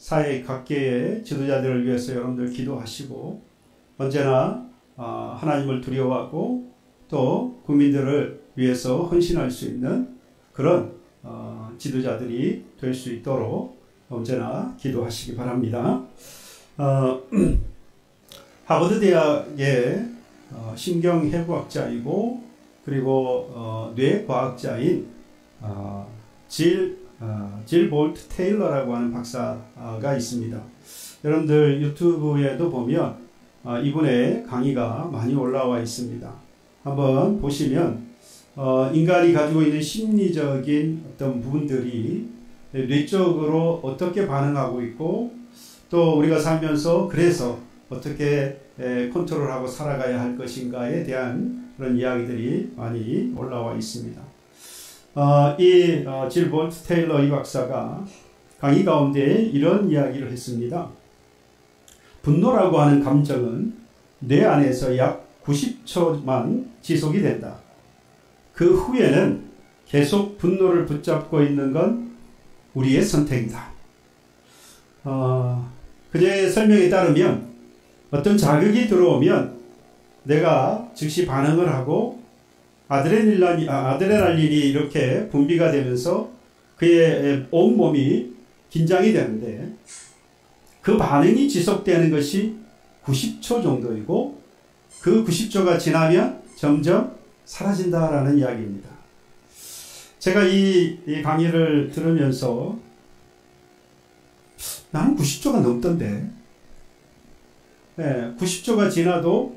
사회 각계의 지도자들을 위해서 여러분들 기도하시고 언제나 하나님을 두려워하고 또 국민들을 위해서 헌신할 수 있는 그런 지도자들이 될 수 있도록 언제나 기도하시기 바랍니다. 하버드 대학의 신경해부학자이고 그리고 뇌과학자인 질 볼트 테일러라고 하는 박사가 있습니다. 여러분들 유튜브에도 보면 이분의 강의가 많이 올라와 있습니다. 한번 보시면 인간이 가지고 있는 심리적인 어떤 부분들이 뇌적으로 어떻게 반응하고 있고 또 우리가 살면서 그래서 어떻게 컨트롤하고 살아가야 할 것인가에 대한 그런 이야기들이 많이 올라와 있습니다. 질 볼트 테일러 이 박사가 강의 가운데 이런 이야기를 했습니다. 분노라고 하는 감정은 뇌 안에서 약 90초만 지속이 된다. 그 후에는 계속 분노를 붙잡고 있는 건 우리의 선택이다. 그녀의 설명에 따르면 어떤 자극이 들어오면 내가 즉시 반응을 하고 아드레날린이 이렇게 분비가 되면서 그의 온몸이 긴장이 되는데 그 반응이 지속되는 것이 90초 정도이고 그 90초가 지나면 점점 사라진다라는 이야기입니다. 제가 이 강의를 들으면서 나는 90초가 넘던데 90초가 지나도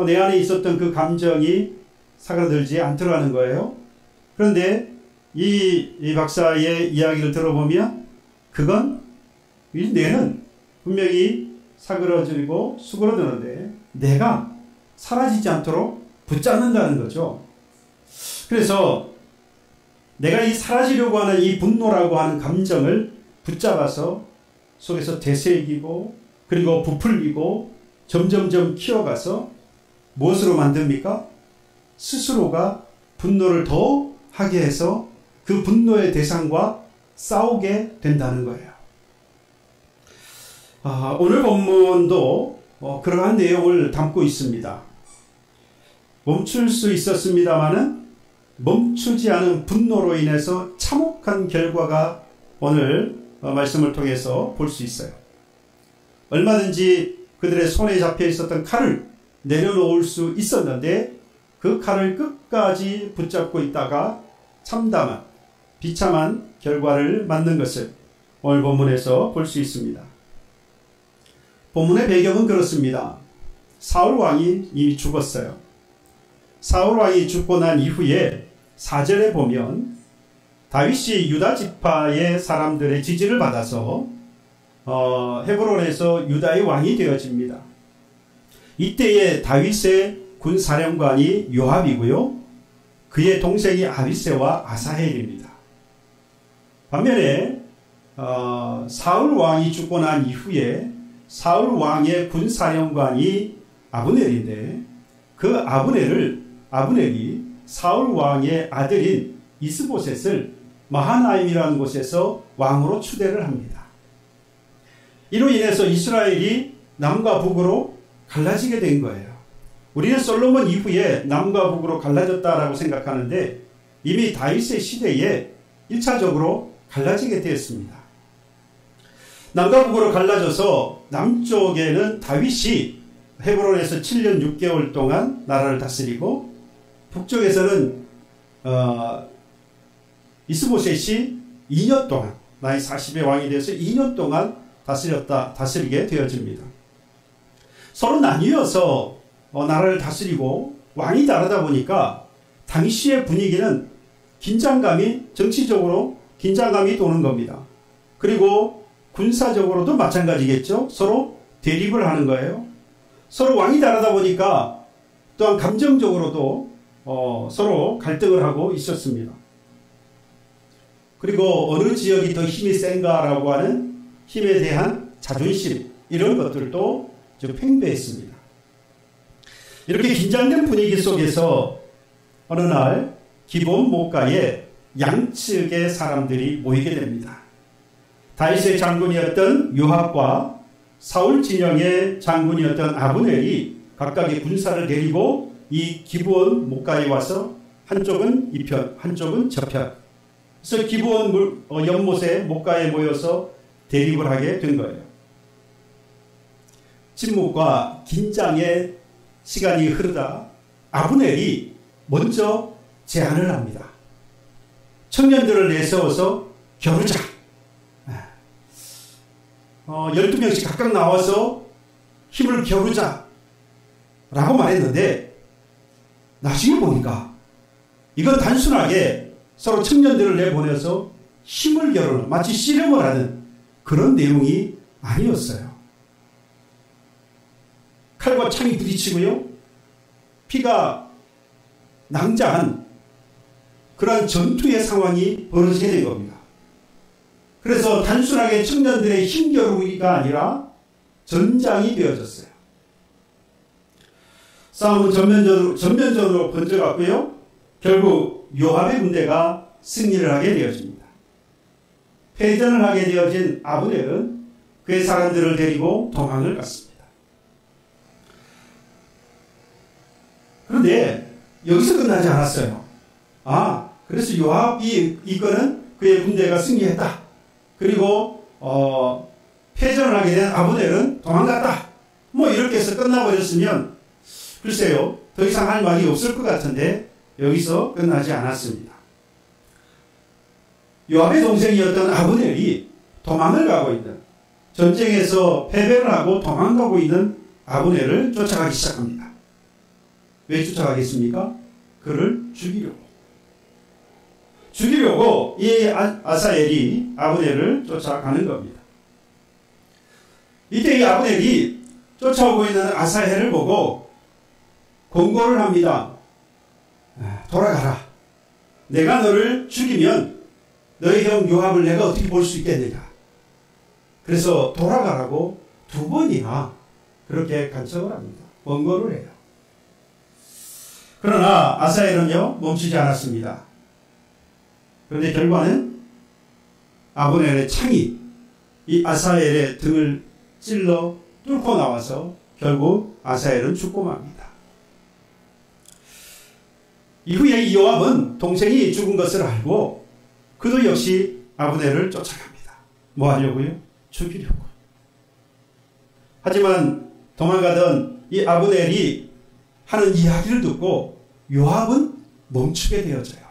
내 안에 있었던 그 감정이 사그라들지 않더라는 거예요. 그런데 이 박사의 이야기를 들어보면 그건 이 뇌는 분명히 사그러지고 수그러드는데 내가 사라지지 않도록 붙잡는다는 거죠. 그래서 내가 이 사라지려고 하는 이 분노라고 하는 감정을 붙잡아서 속에서 되새기고 그리고 부풀리고 점점점 키워가서 무엇으로 만듭니까? 스스로가 분노를 더 하게 해서 그 분노의 대상과 싸우게 된다는 거예요. 오늘 본문도 그러한 내용을 담고 있습니다. 멈출 수 있었습니다마는 멈추지 않은 분노로 인해서 참혹한 결과가 오늘 말씀을 통해서 볼 수 있어요. 얼마든지 그들의 손에 잡혀 있었던 칼을 내려놓을 수 있었는데 그 칼을 끝까지 붙잡고 있다가 참담한 비참한 결과를 맞는 것을 오늘 본문에서 볼 수 있습니다. 본문의 배경은 그렇습니다. 사울 왕이 이미 죽었어요. 사울 왕이 죽고 난 이후에 4절에 보면 다윗이 유다 지파의 사람들의 지지를 받아서 헤브론에서 유다의 왕이 되어집니다. 이때의 다윗의 군사령관이 요압이고요. 그의 동생이 아비새와 아사헬입니다. 반면에 사울 왕이 죽고 난 이후에 사울 왕의 군사령관이 아브넬인데 그 아브넬이 사울 왕의 아들인 이스보셋을 마하나임이라는 곳에서 왕으로 추대를 합니다. 이로 인해서 이스라엘이 남과 북으로 갈라지게 된 거예요. 우리는 솔로몬 이후에 남과 북으로 갈라졌다라고 생각하는데 이미 다윗의 시대에 1차적으로 갈라지게 되었습니다. 남과 북으로 갈라져서 남쪽에는 다윗이 헤브론에서 7년 6개월 동안 나라를 다스리고 북쪽에서는 이스보셋이 2년 동안 나이 40의 왕이 돼서 2년 동안 다스리게 되어집니다. 서로 나뉘어서 나라를 다스리고 왕이 다르다 보니까 당시의 분위기는 정치적으로 긴장감이 도는 겁니다. 그리고 군사적으로도 마찬가지겠죠. 서로 대립을 하는 거예요. 서로 왕이 다르다 보니까 또한 감정적으로도 서로 갈등을 하고 있었습니다. 그리고 어느 지역이 더 힘이 센가라고 하는 힘에 대한 자존심 이런 것들도 좀 팽배했습니다. 이렇게 긴장된 분위기 속에서 어느 날 기브온 목가에 양측의 사람들이 모이게 됩니다. 다윗의 장군이었던 요압과 사울 진영의 장군이었던 아브넬이 각각의 군사를 데리고 이 기브온 목가에 와서 한쪽은 이편, 한쪽은 저편. 그래서 기브온 연못의 목가에 모여서 대립을 하게 된 거예요. 침묵과 긴장의 시간이 흐르다 아브넬이 먼저 제안을 합니다. 청년들을 내세워서 겨루자. 12명씩 각각 나와서 힘을 겨루자 라고 말했는데 나중에 보니까 이건 단순하게 서로 청년들을 내보내서 힘을 겨루는, 마치 씨름을 하는 그런 내용이 아니었어요. 칼과 창이 부딪히고요, 피가 낭자한 그러한 전투의 상황이 벌어지게 된 겁니다. 그래서 단순하게 청년들의 힘겨루기가 아니라 전장이 되어졌어요. 싸움은 전면전으로 번져갔고요, 결국 요압의 군대가 승리를 하게 되어집니다. 패전을 하게 되어진 아브넬은 그의 사람들을 데리고 도망을 갔습니다. 그런데 여기서 끝나지 않았어요. 그래서 요압이 이거는 그의 군대가 승리했다. 그리고 패전을 하게 된 아브넬은 도망갔다. 뭐 이렇게 해서 끝나버렸으면 글쎄요, 더 이상 할 말이 없을 것 같은데 여기서 끝나지 않았습니다. 요압의 동생이었던 아브넬이 도망을 가고 있는, 전쟁에서 패배를 하고 도망가고 있는 아브넬을 쫓아가기 시작합니다. 왜 쫓아가겠습니까? 그를 죽이려고 이 아사엘이 아브넬을 쫓아가는 겁니다. 이때 이 아브넬이 쫓아오고 있는 아사엘을 보고 권고를 합니다. 돌아가라. 내가 너를 죽이면 너희 형 요압을 내가 어떻게 볼 수 있겠느냐. 그래서 돌아가라고 2번이나 그렇게 간청을 합니다. 권고를 해요. 그러나 아사엘은요, 멈추지 않았습니다. 그런데 결과는 아브넬의 창이 이 아사엘의 등을 찔러 뚫고 나와서 결국 아사엘은 죽고 맙니다. 이후에 이 요압은 동생이 죽은 것을 알고 그도 역시 아브넬을 쫓아갑니다. 뭐 하려고요? 죽이려고. 하지만 도망가던 이 아브넬이 하는 이야기를 듣고 요압은 멈추게 되어져요.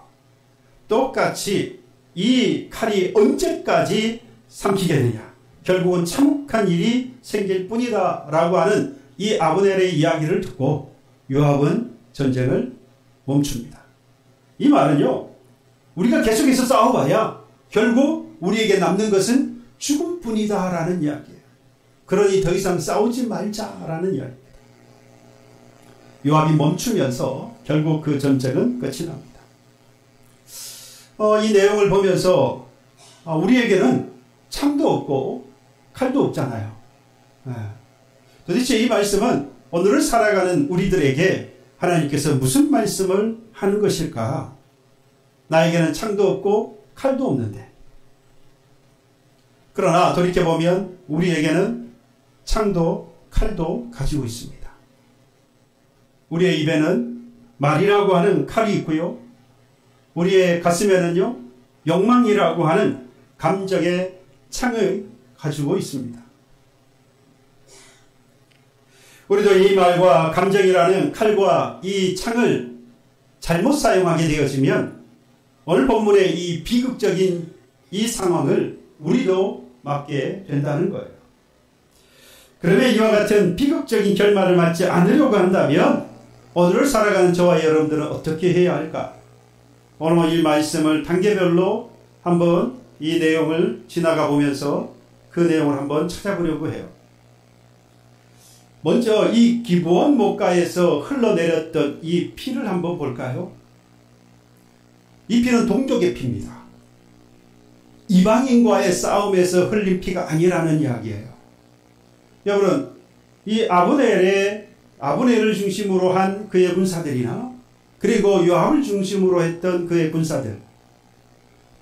똑같이 이 칼이 언제까지 삼키겠느냐, 결국은 참혹한 일이 생길 뿐이다 라고 하는 이 아브넬의 이야기를 듣고 요압은 전쟁을 멈춥니다. 이 말은요, 우리가 계속해서 싸워봐야 결국 우리에게 남는 것은 죽음뿐이다 라는 이야기예요. 그러니 더 이상 싸우지 말자라는 이야기입니다. 요압이 멈추면서 결국 그 전쟁은 끝이 납니다. 이 내용을 보면서 우리에게는 창도 없고 칼도 없잖아요. 도대체 이 말씀은 오늘을 살아가는 우리들에게 하나님께서 무슨 말씀을 하는 것일까? 나에게는 창도 없고 칼도 없는데. 그러나 돌이켜보면 우리에게는 창도 칼도 가지고 있습니다. 우리의 입에는 말이라고 하는 칼이 있고요, 우리의 가슴에는요, 욕망이라고 하는 감정의 창을 가지고 있습니다. 우리도 이 말과 감정이라는 칼과 이 창을 잘못 사용하게 되어지면 오늘 본문의 이 비극적인 이 상황을 우리도 맞게 된다는 거예요. 그러면 이와 같은 비극적인 결말을 맞지 않으려고 한다면 오늘을 살아가는 저와 여러분들은 어떻게 해야 할까? 오늘 이 말씀을 단계별로 한번 이 내용을 지나가 보면서 그 내용을 한번 찾아보려고 해요. 먼저 이 기브온 목가에서 흘러내렸던 이 피를 한번 볼까요? 이 피는 동족의 피입니다. 이방인과의 싸움에서 흘린 피가 아니라는 이야기예요. 여러분, 이 아브넬을 중심으로 한 그의 군사들이나 그리고 요압을 중심으로 했던 그의 군사들,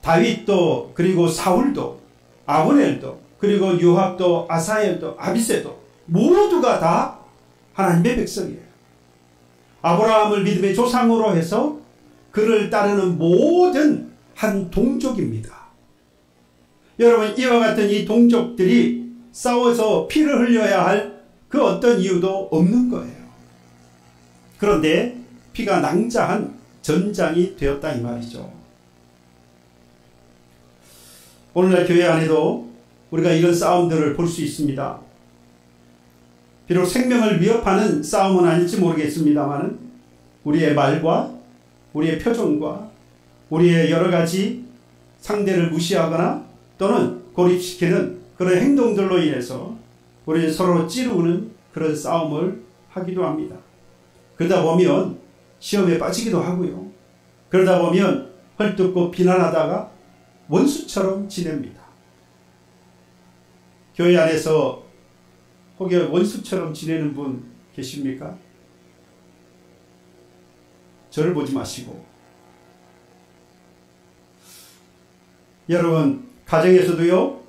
다윗도 그리고 사울도 아브넬도 그리고 요압도 아사엘도 아비새도 모두가 다 하나님의 백성이에요. 아브라함을 믿음의 조상으로 해서 그를 따르는 모든 한 동족입니다. 여러분, 이와 같은 이 동족들이 싸워서 피를 흘려야 할 그 어떤 이유도 없는 거예요. 그런데 피가 낭자한 전장이 되었다 이 말이죠. 오늘날 교회 안에도 우리가 이런 싸움들을 볼 수 있습니다. 비록 생명을 위협하는 싸움은 아닐지 모르겠습니다만 우리의 말과 우리의 표정과 우리의 여러 가지 상대를 무시하거나 또는 고립시키는 그런 행동들로 인해서 우리는 서로 찌르는 그런 싸움을 하기도 합니다. 그러다 보면 시험에 빠지기도 하고요. 그러다 보면 헐뜯고 비난하다가 원수처럼 지냅니다. 교회 안에서 혹여 원수처럼 지내는 분 계십니까? 저를 보지 마시고. 여러분, 가정에서도요,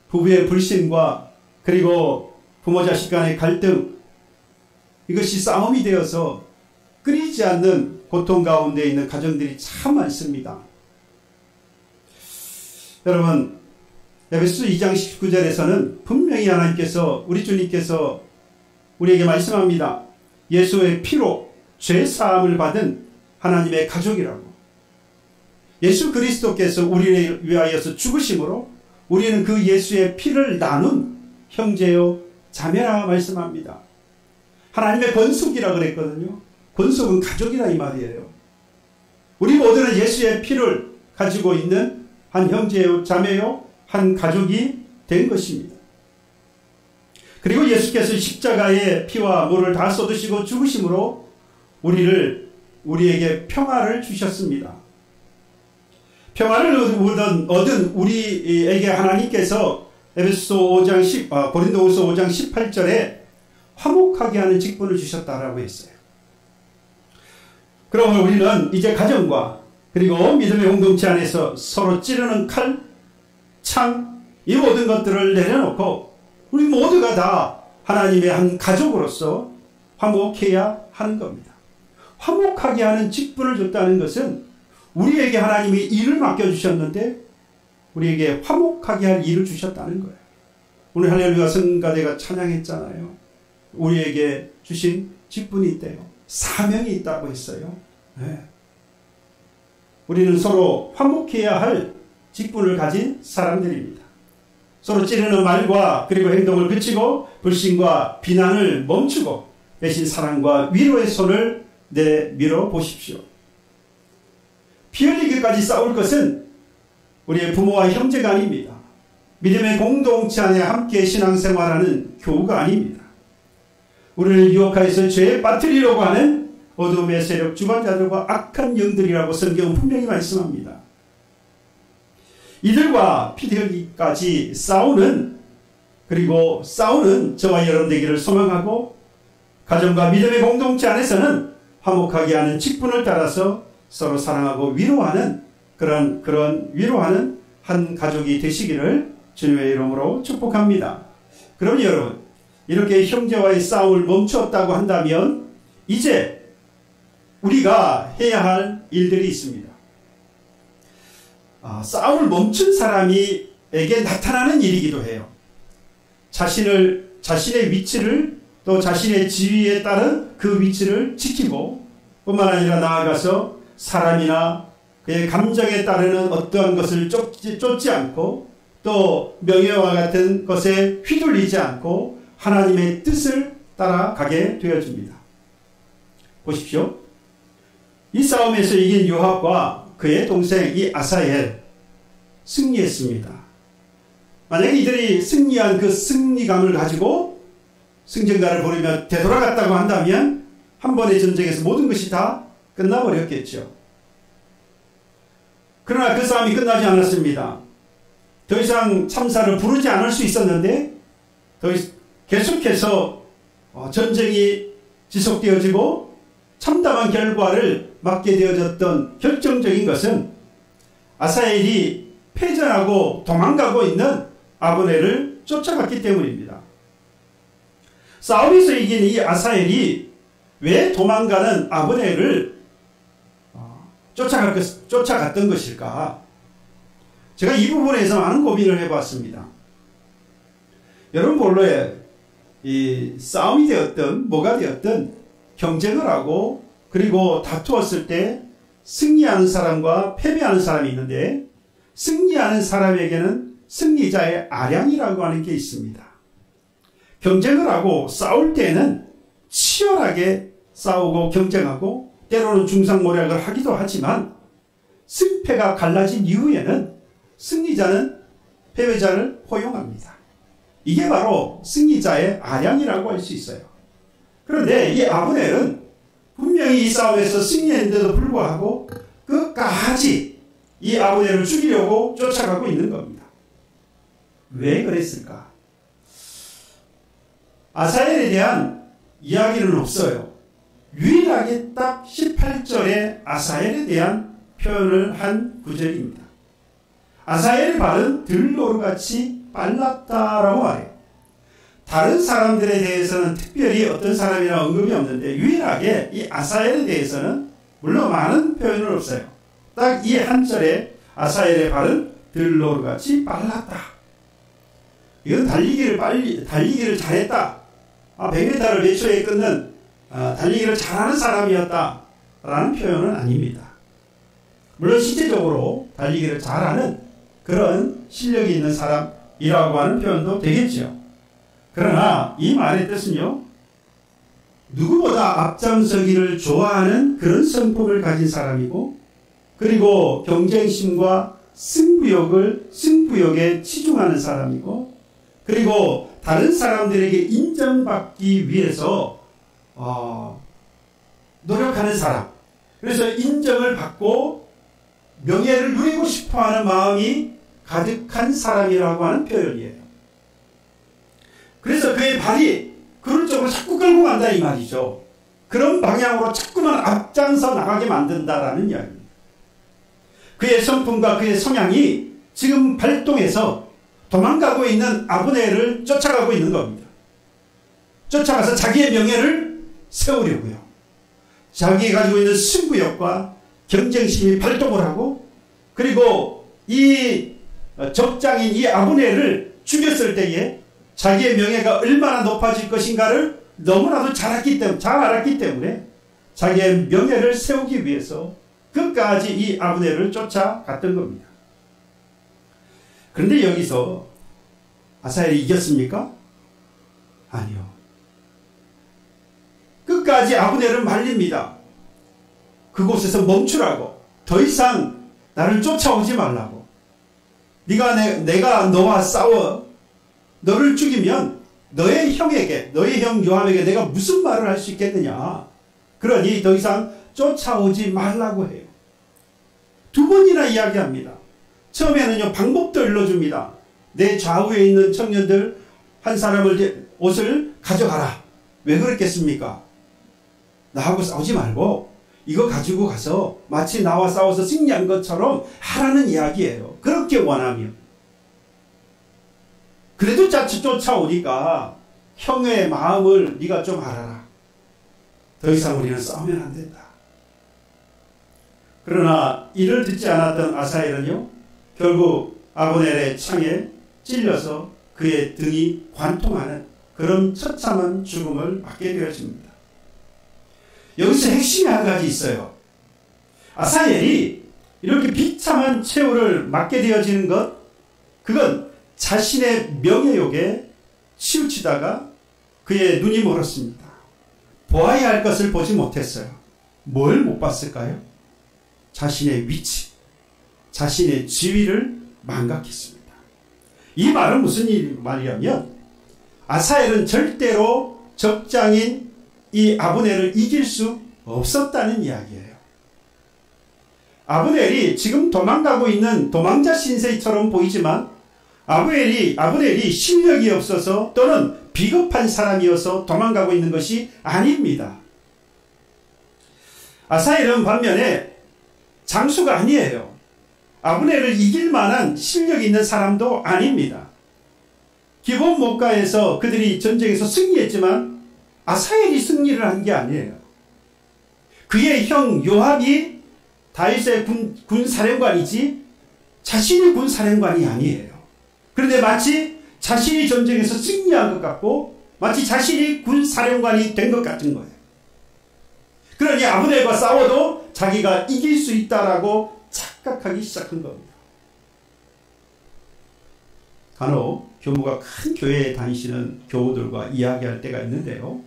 부부의 불신과 그리고 부모 자식 간의 갈등, 이것이 싸움이 되어서 끊이지 않는 고통 가운데 있는 가정들이 참 많습니다. 여러분, 에베소 2장 19절에서는 분명히 하나님께서, 우리 주님께서 우리에게 말씀합니다. 예수의 피로 죄 사함을 받은 하나님의 가족이라고. 예수 그리스도께서 우리를 위하여서 죽으심으로 우리는 그 예수의 피를 나눈 형제요 자매라 말씀합니다. 하나님의 권속이라 그랬거든요. 권속은 가족이라 이 말이에요. 우리 모두는 예수의 피를 가지고 있는 한 형제요 자매요 한 가족이 된 것입니다. 그리고 예수께서 십자가의 피와 물을 다 쏟으시고 죽으심으로 우리에게 평화를 주셨습니다. 평화를 얻은 우리에게 하나님께서 고린도후서 5장 18절에 화목하게 하는 직분을 주셨다라고 했어요. 그러면 우리는 이제 가정과 그리고 믿음의 공동체 안에서 서로 찌르는 칼, 창, 이 모든 것들을 내려놓고 우리 모두가 다 하나님의 한 가족으로서 화목해야 하는 겁니다. 화목하게 하는 직분을 줬다는 것은 우리에게 하나님이 일을 맡겨주셨는데 우리에게 화목하게 할 일을 주셨다는 거예요. 오늘 할렐루야 성가대가 찬양했잖아요. 우리에게 주신 직분이 있대요. 사명이 있다고 했어요. 네. 우리는 서로 화목해야 할 직분을 가진 사람들입니다. 서로 찌르는 말과 그리고 행동을 그치고 불신과 비난을 멈추고 대신 사랑과 위로의 손을 내밀어 보십시오. 피 흘리기까지 싸울 것은 우리의 부모와 형제가 아닙니다. 믿음의 공동체 안에 함께 신앙생활하는 교우가 아닙니다. 우리를 유혹하여서 죄에 빠뜨리려고 하는 어둠의 세력 주관자들과 악한 영들이라고 성경은 분명히 말씀합니다. 이들과 피 흘리기까지 싸우는 저와 여러분 되기를 소망하고 가정과 믿음의 공동체 안에서는 화목하게 하는 직분을 따라서 서로 사랑하고 위로하는 그런 위로하는 한 가족이 되시기를 주님의 이름으로 축복합니다. 그럼 여러분, 이렇게 형제와의 싸움을 멈추었다고 한다면 이제 우리가 해야 할 일들이 있습니다. 싸움을 멈춘 사람에게 나타나는 일이기도 해요. 자신의 위치를 또 자신의 지위에 따른 그 위치를 지키고 뿐만 아니라 나아가서 사람이나 그의 감정에 따르는 어떠한 것을 쫓지 않고 또 명예와 같은 것에 휘둘리지 않고 하나님의 뜻을 따라가게 되어줍니다. 보십시오. 이 싸움에서 이긴 요압과 그의 동생 이 아사엘 승리했습니다. 만약에 이들이 승리한 그 승리감을 가지고 승전가를 부르며 되돌아갔다고 한다면 한 번의 전쟁에서 모든 것이 다 끝나버렸겠죠. 그러나 그 싸움이 끝나지 않았습니다. 더 이상 참사를 부르지 않을 수 있었는데 계속해서 전쟁이 지속되어지고 참담한 결과를 맞게 되어졌던 결정적인 것은 아사엘이 패전하고 도망가고 있는 아브넬을 쫓아갔기 때문입니다. 싸움에서 이긴 이 아사엘이 왜 도망가는 아브넬을 쫓아갔던 것일까? 제가 이 부분에서 많은 고민을 해봤습니다. 여러분 본래 이 싸움이 되었든 뭐가 되었든 경쟁을 하고 그리고 다투었을 때 승리하는 사람과 패배하는 사람이 있는데 승리하는 사람에게는 승리자의 아량이라고 하는 게 있습니다. 경쟁을 하고 싸울 때는 치열하게 싸우고 경쟁하고 때로는 중상모략을 하기도 하지만 승패가 갈라진 이후에는 승리자는 패배자를 포용합니다. 이게 바로 승리자의 아량이라고 할 수 있어요. 그런데 이 아브넬은 분명히 이 싸움에서 승리했는데도 불구하고 끝까지 이 아브넬을 죽이려고 쫓아가고 있는 겁니다. 왜 그랬을까? 아사엘에 대한 이야기는 없어요. 유일하게 딱 18절에 아사엘에 대한 표현을 한 구절입니다. 아사엘의 발은 들노루같이 빨랐다라고 말해요. 다른 사람들에 대해서는 특별히 어떤 사람이나 언급이 없는데 유일하게 이 아사엘에 대해서는 물론 많은 표현은 없어요. 딱 이 한 절에 아사엘의 발은 들노루같이 빨랐다. 이건 달리기를 잘했다. 100m를 몇 초에 끊는 달리기를 잘하는 사람이었다 라는 표현은 아닙니다. 물론 실제적으로 달리기를 잘하는 그런 실력이 있는 사람이라고 하는 표현도 되겠죠. 그러나 이 말의 뜻은요, 누구보다 앞장서기를 좋아하는 그런 성품을 가진 사람이고 그리고 경쟁심과 승부욕에 치중하는 사람이고 그리고 다른 사람들에게 인정받기 위해서 노력하는 사람. 그래서 인정을 받고 명예를 누리고 싶어하는 마음이 가득한 사람이라고 하는 표현이에요. 그래서 그의 발이 그런 쪽으로 자꾸 끌고 간다 이 말이죠. 그런 방향으로 자꾸만 앞장서 나가게 만든다라는 이야기입니다. 그의 성품과 그의 성향이 지금 발동해서 도망가고 있는 아브넬을 쫓아가고 있는 겁니다. 쫓아가서 자기의 명예를 세우려고요. 자기가 가지고 있는 승부욕과 경쟁심이 발동을 하고 그리고 이 적장인 이 아브넬을 죽였을 때에 자기의 명예가 얼마나 높아질 것인가를 너무나도 잘 알았기 때문에 자기의 명예를 세우기 위해서 끝까지 이 아브넬을 쫓아갔던 겁니다. 그런데 여기서 아사엘이 이겼습니까? 아니요. 끝까지 아브넬은 말립니다. 그곳에서 멈추라고. 더 이상 나를 쫓아오지 말라고. 내가 너와 싸워. 너를 죽이면 너의 형 요압에게 내가 무슨 말을 할 수 있겠느냐. 그러니 더 이상 쫓아오지 말라고 해요. 두 번이나 이야기합니다. 처음에는요, 방법도 일러줍니다. 내 좌우에 있는 청년들 한 사람을 옷을 가져가라. 왜 그랬겠습니까? 나하고 싸우지 말고 이거 가지고 가서 마치 나와 싸워서 승리한 것처럼 하라는 이야기예요. 그렇게 원하면. 그래도 쫓아오니까 형의 마음을 네가 좀 알아라. 더 이상 우리는 싸우면 안 된다. 그러나 이를 듣지 않았던 아사엘은요, 결국 아브넬의 창에 찔려서 그의 등이 관통하는 그런 처참한 죽음을 맞게 되어집니다. 여기서 핵심이 한 가지 있어요. 아사엘이 이렇게 비참한 최후를 맞게 되어지는 것, 그건 자신의 명예욕에 치우치다가 그의 눈이 멀었습니다. 보아야 할 것을 보지 못했어요. 뭘 못 봤을까요? 자신의 위치, 자신의 지위를 망각했습니다. 이 말은 무슨 말이냐면 아사엘은 절대로 적장인 이 아브넬을 이길 수 없었다는 이야기예요. 아브넬이 지금 도망가고 있는 도망자 신세처럼 보이지만 아브넬이 실력이 없어서 또는 비겁한 사람이어서 도망가고 있는 것이 아닙니다. 아사엘은 반면에 장수가 아니에요. 아브넬을 이길 만한 실력이 있는 사람도 아닙니다. 기본 목가에서 그들이 전쟁에서 승리했지만 아사엘이 승리를 한 게 아니에요. 그의 형 요압이 다윗의 군사령관이지 자신이 군사령관이 아니에요. 그런데 마치 자신이 전쟁에서 승리한 것 같고 마치 자신이 군사령관이 된 것 같은 거예요. 그러니 아브넬과 싸워도 자기가 이길 수 있다라고 착각하기 시작한 겁니다. 간혹 교무가 큰 교회에 다니시는 교우들과 이야기할 때가 있는데요.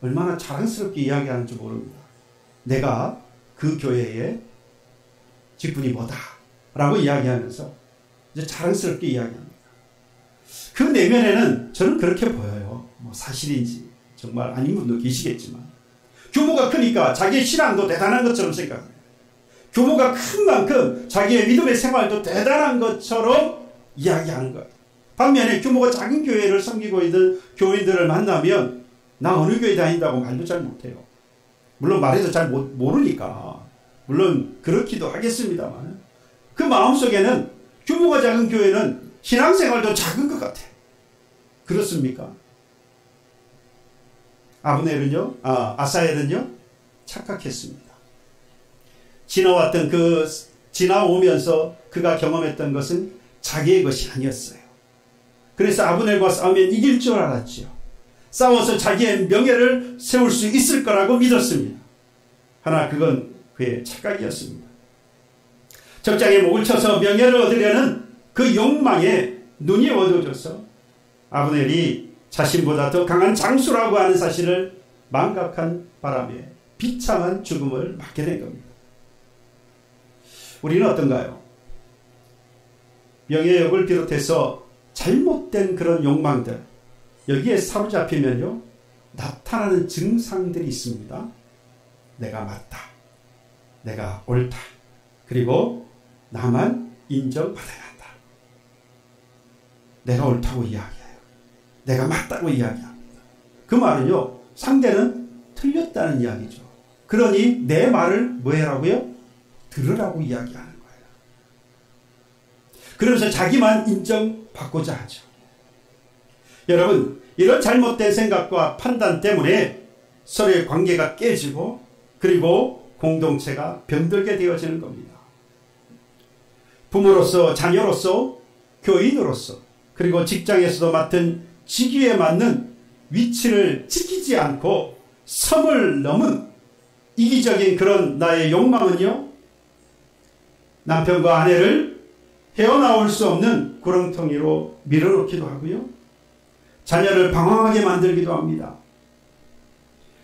얼마나 자랑스럽게 이야기하는지 모릅니다. 내가 그 교회의 직분이 뭐다 라고 이야기하면서 이제 자랑스럽게 이야기합니다. 그 내면에는 저는 그렇게 보여요. 뭐 사실인지 정말 아닌 분도 계시겠지만 규모가 크니까 자기의 신앙도 대단한 것처럼 생각해요. 규모가 큰 만큼 자기의 믿음의 생활도 대단한 것처럼 이야기하는 거예요. 반면에 규모가 작은 교회를 섬기고 있는 교인들을 만나면 나 어느 교회 다닌다고 말도 잘 못해요. 물론 말해도 잘 모르니까 물론 그렇기도 하겠습니다만 그 마음속에는 규모가 작은 교회는 신앙생활도 작은 것 같아요. 그렇습니까? 아사엘은요 착각했습니다. 지나오면서 그가 경험했던 것은 자기의 것이 아니었어요. 그래서 아브넬과 싸우면 이길 줄 알았지요. 싸워서 자기의 명예를 세울 수 있을 거라고 믿었습니다. 하나 그건 그의 착각이었습니다. 적장에 목을 쳐서 명예를 얻으려는 그 욕망에 눈이 어두워져서 아브넬이 자신보다 더 강한 장수라고 하는 사실을 망각한 바람에 비참한 죽음을 맞게 된 겁니다. 우리는 어떤가요? 명예욕을 비롯해서 잘못된 그런 욕망들, 여기에 사로잡히면요 나타나는 증상들이 있습니다. 내가 맞다, 내가 옳다, 그리고 나만 인정받아야 한다. 내가 옳다고 이야기해요. 내가 맞다고 이야기합니다. 그 말은요 상대는 틀렸다는 이야기죠. 그러니 내 말을 뭐 해라고요? 들으라고 이야기하는 거예요. 그러면서 자기만 인정받고자 하죠. 여러분, 이런 잘못된 생각과 판단 때문에 서로의 관계가 깨지고 그리고 공동체가 병들게 되어지는 겁니다. 부모로서, 자녀로서, 교인으로서, 그리고 직장에서도 맡은 직위에 맞는 위치를 지키지 않고 선을 넘은 이기적인 그런 나의 욕망은요, 남편과 아내를 헤어나올 수 없는 구렁텅이로 밀어넣기도 하고요, 자녀를 방황하게 만들기도 합니다.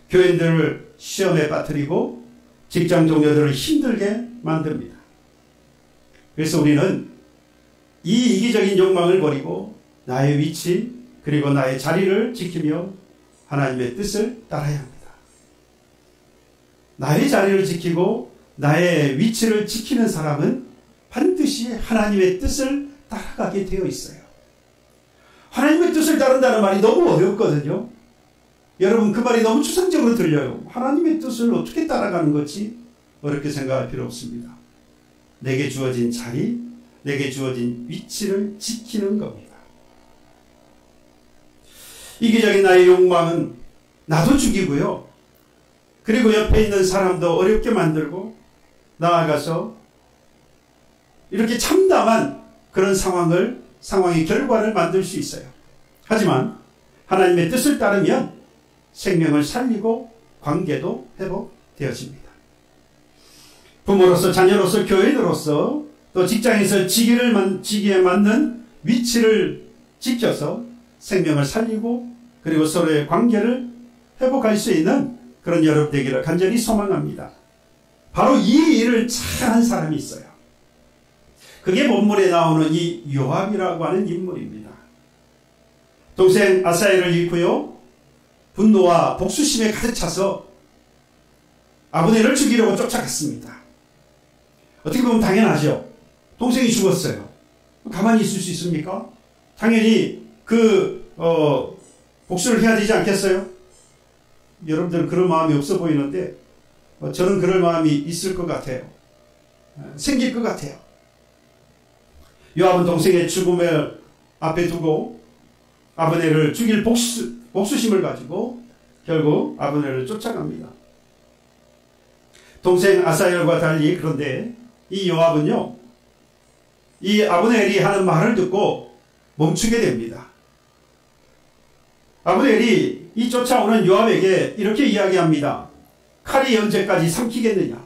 교인들을 시험에 빠뜨리고 직장 동료들을 힘들게 만듭니다. 그래서 우리는 이 이기적인 욕망을 버리고 나의 위치 그리고 나의 자리를 지키며 하나님의 뜻을 따라야 합니다. 나의 자리를 지키고 나의 위치를 지키는 사람은 반드시 하나님의 뜻을 따라가게 되어 있어요. 하나님의 뜻을 따른다는 말이 너무 어렵거든요. 여러분, 그 말이 너무 추상적으로 들려요. 하나님의 뜻을 어떻게 따라가는 거지? 어렵게 생각할 필요 없습니다. 내게 주어진 자리, 내게 주어진 위치를 지키는 겁니다. 이기적인 나의 욕망은 나도 죽이고요, 그리고 옆에 있는 사람도 어렵게 만들고 나아가서 이렇게 참담한 그런 상황의 결과를 만들 수 있어요. 하지만 하나님의 뜻을 따르면 생명을 살리고 관계도 회복되어집니다. 부모로서, 자녀로서, 교인으로서, 또 직장에서 지기에 맞는 위치를 지켜서 생명을 살리고 그리고 서로의 관계를 회복할 수 있는 그런 여러분 되기를 간절히 소망합니다. 바로 이 일을 잘한 사람이 있어요. 그게 본문에 나오는 이 요압이라고 하는 인물입니다. 동생 아사엘을 잃고요, 분노와 복수심에 가득 차서 아브넬을 죽이려고 쫓아갔습니다. 어떻게 보면 당연하죠. 동생이 죽었어요. 가만히 있을 수 있습니까? 당연히 복수를 해야 되지 않겠어요? 여러분들은 그런 마음이 없어 보이는데 저는 그럴 마음이 있을 것 같아요. 생길 것 같아요. 요압은 동생의 죽음을 앞에 두고 아브넬을 죽일 복수심을 가지고 결국 아브넬을 쫓아갑니다. 동생 아사엘과 달리 그런데 이 요압은요, 이 아브넬이 하는 말을 듣고 멈추게 됩니다. 아브넬이 이 쫓아오는 요압에게 이렇게 이야기합니다. 칼이 언제까지 삼키겠느냐?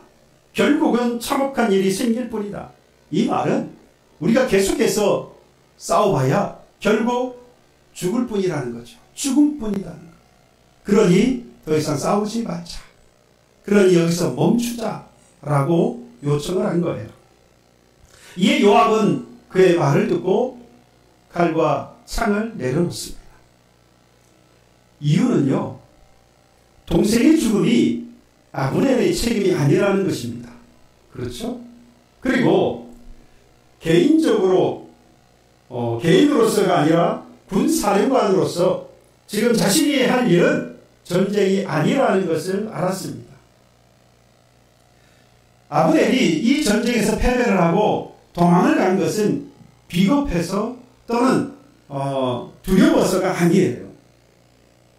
결국은 참혹한 일이 생길 뿐이다. 이 말은 우리가 계속해서 싸워봐야 결국 죽을 뿐이라는 거죠. 죽음뿐이라는 거. 그러니 더 이상 싸우지 말자. 그러니 여기서 멈추자라고 요청을 한 거예요. 이에 요압은 그의 말을 듣고 칼과 창을 내려놓습니다. 이유는요, 동생의 죽음이 아브넬의 책임이 아니라는 것입니다. 그렇죠? 그리고 개인적으로 개인으로서가 아니라 군사령관으로서 지금 자신이 할 일은 전쟁이 아니라는 것을 알았습니다. 아브넬이 이 전쟁에서 패배를 하고 도망을 간 것은 비겁해서 또는 두려워서가 아니에요.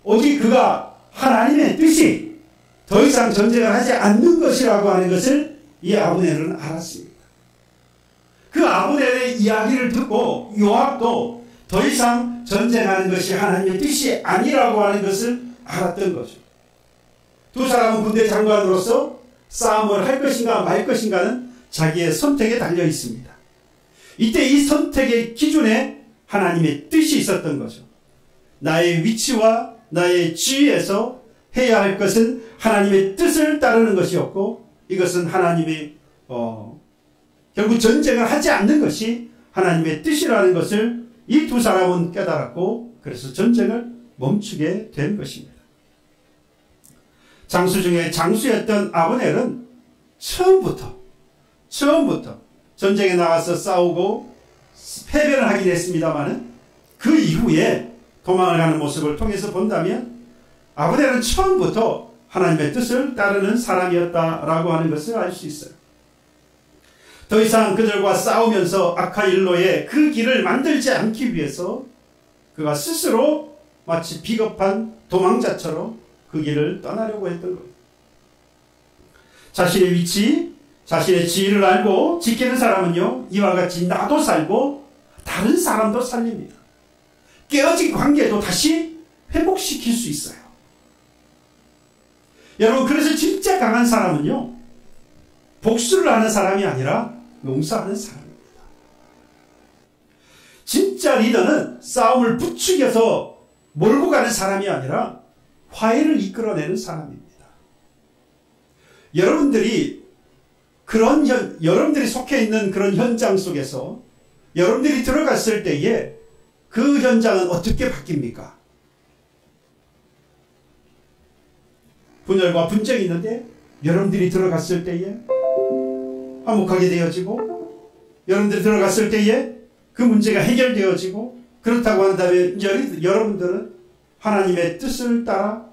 오직 그가 하나님의 뜻이 더 이상 전쟁을 하지 않는 것이라고 하는 것을 이 아브넬은 알았습니다. 그 아브넬의 이야기를 듣고 요압도 더 이상 전쟁하는 것이 하나님의 뜻이 아니라고 하는 것을 알았던 거죠. 두 사람은 군대 장관으로서 싸움을 할 것인가 말 것인가는 자기의 선택에 달려 있습니다. 이때 이 선택의 기준에 하나님의 뜻이 있었던 거죠. 나의 위치와 나의 지위에서 해야 할 것은 하나님의 뜻을 따르는 것이었고, 이것은 하나님의 결국 전쟁을 하지 않는 것이 하나님의 뜻이라는 것을 이 두 사람은 깨달았고, 그래서 전쟁을 멈추게 된 것입니다. 장수 중에 장수였던 아브넬은 처음부터 전쟁에 나가서 싸우고 패배를 하긴 했습니다만 그 이후에 도망을 가는 모습을 통해서 본다면 아브넬은 처음부터 하나님의 뜻을 따르는 사람이었다라고 하는 것을 알 수 있어요. 더 이상 그들과 싸우면서 악한 일로의 그 길을 만들지 않기 위해서 그가 스스로 마치 비겁한 도망자처럼 그 길을 떠나려고 했던 겁니다. 자신의 위치, 자신의 지위를 알고 지키는 사람은요, 이와 같이 나도 살고 다른 사람도 살립니다. 깨어진 관계도 다시 회복시킬 수 있어요. 여러분, 그래서 진짜 강한 사람은요, 복수를 하는 사람이 아니라 용서하는 사람입니다. 진짜 리더는 싸움을 부추겨서 몰고 가는 사람이 아니라 화해를 이끌어내는 사람입니다. 여러분들이 속해 있는 그런 현장 속에서 여러분들이 들어갔을 때에 그 현장은 어떻게 바뀝니까? 분열과 분쟁이 있는데 여러분들이 들어갔을 때에 화목하게 되어지고, 여러분들이 들어갔을 때에 그 문제가 해결되어지고, 그렇다고 한다면 여러분들은 하나님의 뜻을 따라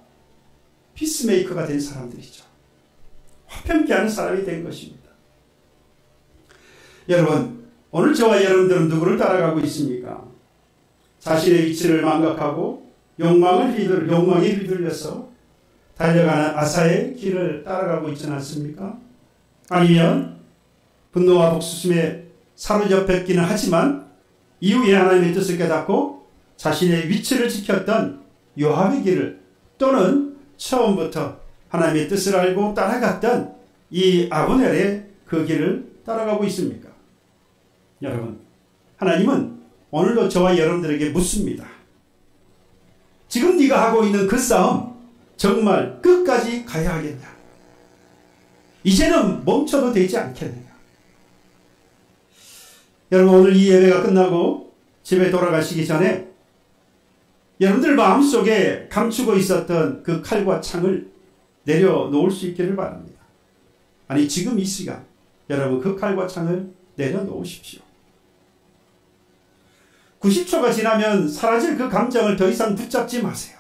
피스메이커가 된 사람들이죠. 화평케 하는 사람이 된 것입니다. 여러분, 오늘 저와 여러분들은 누구를 따라가고 있습니까? 자신의 위치를 망각하고 욕망에 휘둘려서 달려가는 아사의 길을 따라가고 있지는 않습니까? 아니면 분노와 복수심에 사로잡혔기는 하지만 이후에 하나님의 뜻을 깨닫고 자신의 위치를 지켰던 요압의 길을, 또는 처음부터 하나님의 뜻을 알고 따라갔던 이 아브넬의 그 길을 따라가고 있습니까? 여러분, 하나님은 오늘도 저와 여러분들에게 묻습니다. 지금 네가 하고 있는 그 싸움 정말 끝까지 가야 하겠냐? 이제는 멈춰도 되지 않겠느냐? 여러분, 오늘 이 예배가 끝나고 집에 돌아가시기 전에 여러분들 마음속에 감추고 있었던 그 칼과 창을 내려놓을 수 있기를 바랍니다. 아니, 지금 이 시간 여러분 그 칼과 창을 내려놓으십시오. 90초가 지나면 사라질 그 감정을 더 이상 붙잡지 마세요.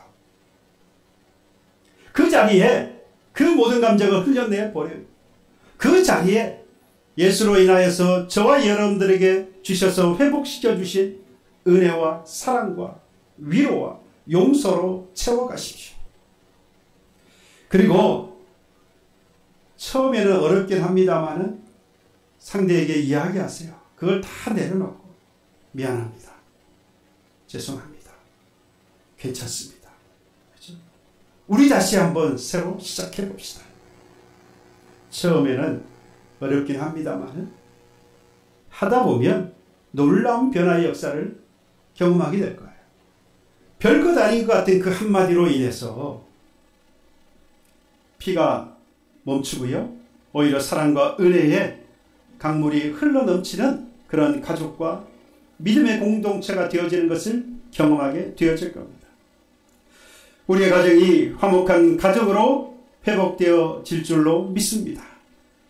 그 자리에 그 모든 감정을 흘려내버려요. 그 자리에 예수로 인하여서 저와 여러분들에게 주셔서 회복시켜 주신 은혜와 사랑과 위로와 용서로 채워가십시오. 그리고 처음에는 어렵긴 합니다만은 상대에게 이야기하세요. 그걸 다 내려놓고 미안합니다. 죄송합니다. 괜찮습니다. 그렇죠? 우리 다시 한번 새로 시작해 봅시다. 처음에는 어렵긴 합니다만은 하다 보면 놀라운 변화의 역사를 경험하게 될 거예요. 별것 아닌 것 같은 그 한마디로 인해서 피가 멈추고요. 오히려 사랑과 은혜의 강물이 흘러넘치는 그런 가족과 믿음의 공동체가 되어지는 것을 경험하게 되어질 겁니다. 우리의 가정이 화목한 가정으로 회복되어질 줄로 믿습니다.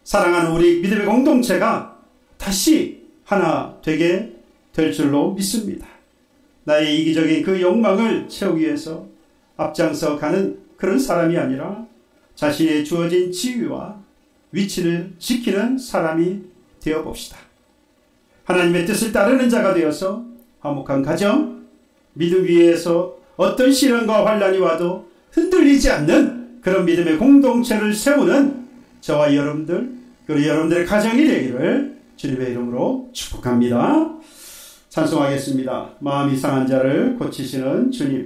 사랑하는 우리 믿음의 공동체가 다시 하나 되게 될 줄로 믿습니다. 나의 이기적인 그 욕망을 채우기 위해서 앞장서 가는 그런 사람이 아니라 자신의 주어진 지위와 위치를 지키는 사람이 되어봅시다. 하나님의 뜻을 따르는 자가 되어서 화목한 가정, 믿음 위에서 어떤 시련과 환난이 와도 흔들리지 않는 그런 믿음의 공동체를 세우는 저와 여러분들, 그리고 여러분들의 가정이 되기를 주님의 이름으로 축복합니다. 찬송하겠습니다. 마음이 상한 자를 고치시는 주님.